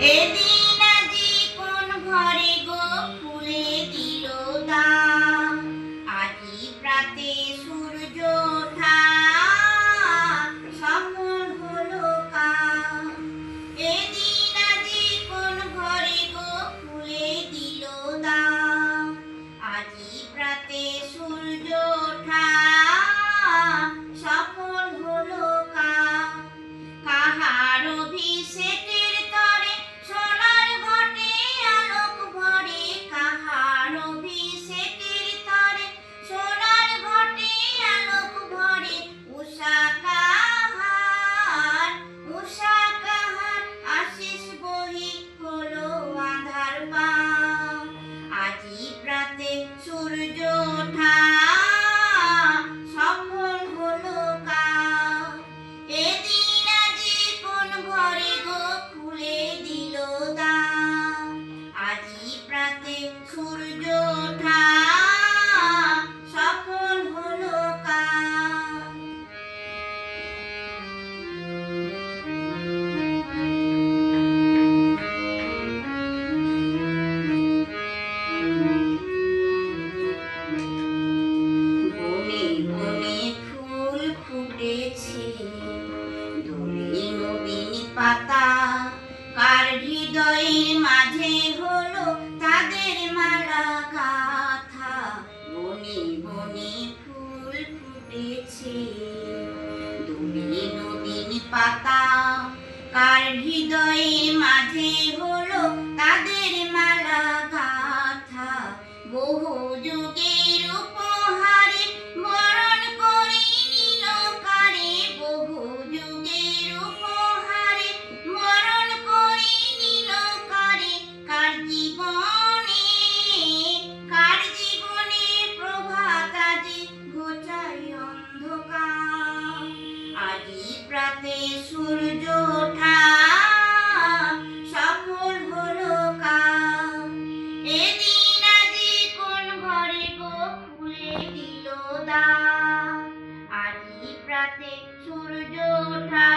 এদিন আজি কোন ঘরে গো ফুলে দিল দাম, আজি প্রাতে সূর্য ওঠা সফল হলো কাম। এদিন আজি কোন ঘরে গো ফুলে দিল দাম, আজি প্রাতে সূর্য ওঠা সফল হলো কাম। কাহার অভিষেকের তরে সোনার ঘটে আলোক ভরে, কাহার অভিষেকের তরে সোনার ঘটে আলোক ভরে। উষা কাহার আশিস বহি হলো আঁধার পাম, আজি প্রাতে সূর্য ওঠা সফল হলো কাম। এদিন আজি কোন ঘরে গো ফুলে দিল দাম, আজি প্রাতে সূর্য ওঠা সফল হলো কাম। বনে বনে ফুল ফুটেছে, দোলে নবীন পাতা, কার হৃদয়ের মাঝে হলো তাদের মালা গাথা। বনে বনে ফুল ফুটেছে, দোলে নবীন পাতা, কার হৃদয়ের মাঝে হলো তাদের মালা গাথা। বহু যুগের উপহারে বরণ করে নিল কারে, বহু যুগের উপহারে বরণ করে নিল কারে। কার জীবনে প্রভাত আজি ঘোচায় অন্ধকার, আজি প্রাতে সূর্য ওঠা সফল হলো কাম। এদিন আজি কোন ঘরে গো ফুলে দিল দাম, আজি প্রাতে সূর্য ওঠা